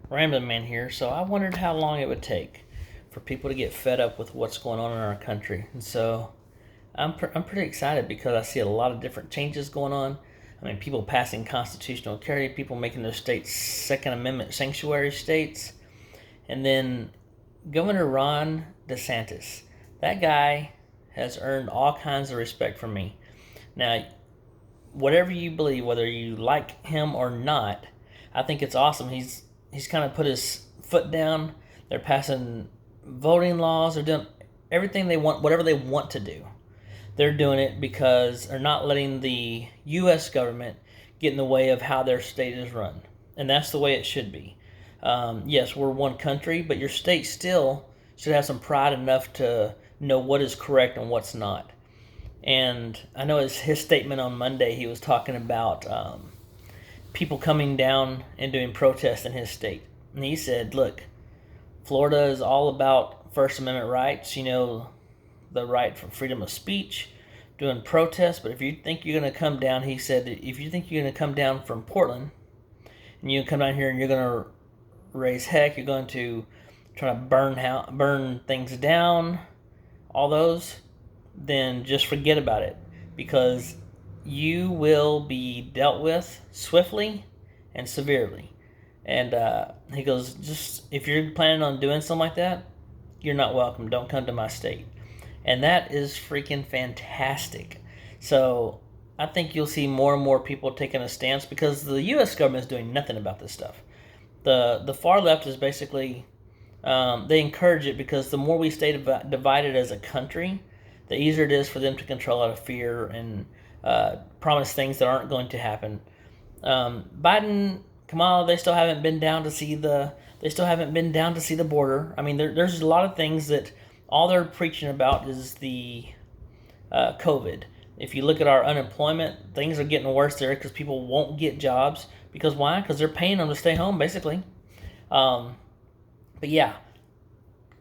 Ramblin Man here. So I wondered how long it would take for people to get fed up with what's going on in our country. And so I'm pretty excited because I see a lot of different changes going on. I mean, people passing constitutional carry, people making their states Second Amendment sanctuary states. And then Governor Ron DeSantis. That guy has earned all kinds of respect from me. Now, whatever you believe, whether you like him or not, I think it's awesome. He's kind of put his foot down. They're passing voting laws. They're doing everything they want, whatever they want to do. They're doing it because they're not letting the U.S. government get in the way of how their state is run. And that's the way it should be. Yes, we're one country, but your state still should have some pride enough to know what is correct and what's not. And I know his statement on Monday, he was talking about people coming down and doing protests in his state. And he said, look, Florida is all about First Amendment rights, the right for freedom of speech, doing protests. But if you think you're going to come down, he said, if you think you're going to come down from Portland and you come down here and you're going to raise heck, you're going to try to burn things down, all those, then just forget about it, because you will be dealt with swiftly and severely. And he goes, just if you're planning on doing something like that, you're not welcome. Don't come to my state. And that is freaking fantastic. So I think you'll see more and more people taking a stance, because the U.S. government is doing nothing about this stuff. The far left is basically, they encourage it, because the more we stay divided as a country, the easier it is for them to control out of fear and promise things that aren't going to happen. Biden, Kamala, they still haven't been down to see the border. I mean, there's a lot of things that all they're preaching about is the COVID. If you look at our unemployment, things are getting worse there because people won't get jobs. Because why? Because they're paying them to stay home, basically. But yeah,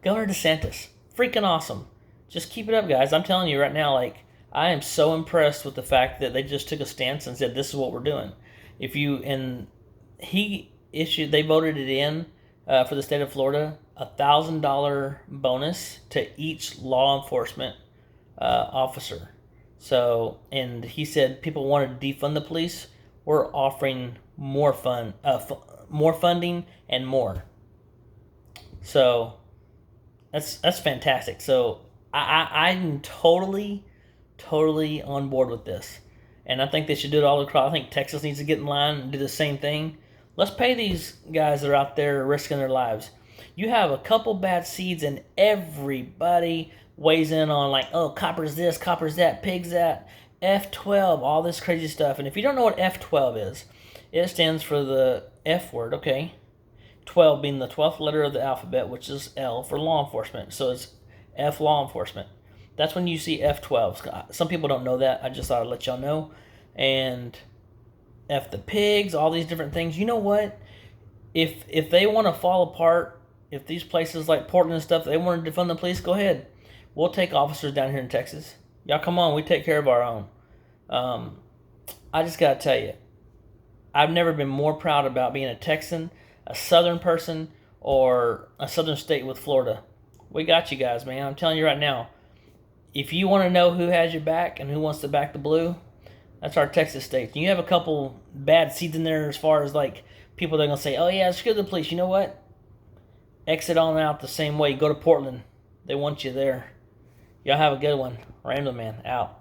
Governor DeSantis, freaking awesome. Just keep it up, guys. I'm telling you right now, I am so impressed with the fact that they just took a stance and said, this is what we're doing. They voted it in for the state of Florida, $1,000 bonus to each law enforcement officer. So, and he said people wanted to defund the police. We're offering more funding and more. So that's fantastic. So I'm totally on board with this, and I think they should do it all across. I think Texas needs to get in line and do the same thing. Let's pay these guys that are out there risking their lives. You have a couple bad seeds, and everybody weighs in on oh, copper's this, copper's that, pig's that, F12, all this crazy stuff. And if you don't know what F12 is, it stands for the F word, okay? 12 being the 12th letter of the alphabet, which is L for law enforcement. So it's F law enforcement. That's when you see F12. Some people don't know that. I just thought I'd let y'all know. And F the pigs, all these different things. You know what? If they want to fall apart, if these places like Portland and stuff, they want to defund the police, go ahead. We'll take officers down here in Texas. Y'all come on, we take care of our own. I just got to tell you, I've never been more proud about being a Texan, a Southern person, or a Southern state with Florida. We got you guys, man. I'm telling you right now, if you want to know who has your back and who wants to back the blue, that's our Texas state. You have a couple bad seeds in there as far as people that are going to say, oh yeah, screw the police. You know what? Exit on out the same way. Go to Portland. They want you there. Y'all have a good one. Ramblin' Man, out.